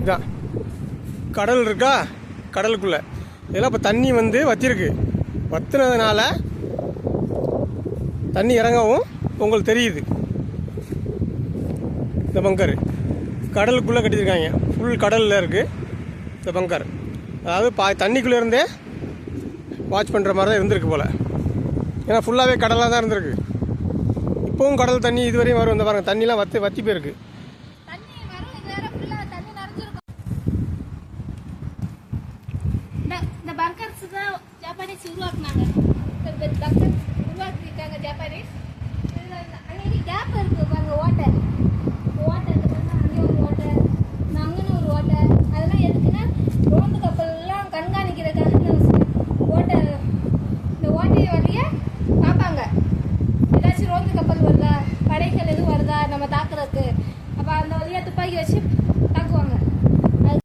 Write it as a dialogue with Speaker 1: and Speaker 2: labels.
Speaker 1: இதான் கடல் இருக்கா, கடலுக்குள்ளே இதெல்லாம் இப்போ தண்ணி வந்து வற்றிருக்கு. வற்றினதுனால தண்ணி இறங்கவும் உங்களுக்கு தெரியுது. இந்த பங்கர் கடலுக்குள்ளே கட்டியிருக்காங்க. ஃபுல் கடலில் இருக்குது இந்த பங்கர். அதாவது தண்ணிக்குள்ளே இருந்தே வாட்ச் பண்ணுற மாதிரி தான் இருந்திருக்கு போல். ஏன்னா ஃபுல்லாகவே கடலாக தான் இருந்திருக்கு. இப்போவும் கடல் தண்ணி இதுவரையும் வரும். இந்த பாருங்கள், தண்ணிலாம் வற்றி போயிருக்கு.
Speaker 2: இந்த பங்கர்ஸ் தான் ஜப்பானீஸ் உருவாக்குனாங்க. இந்த பங்கர்ஸ் உருவாக்கிட்டாங்க ஜப்பானீஸ். அங்கே கேப் இருக்கு பாருங்க, வாட்டர்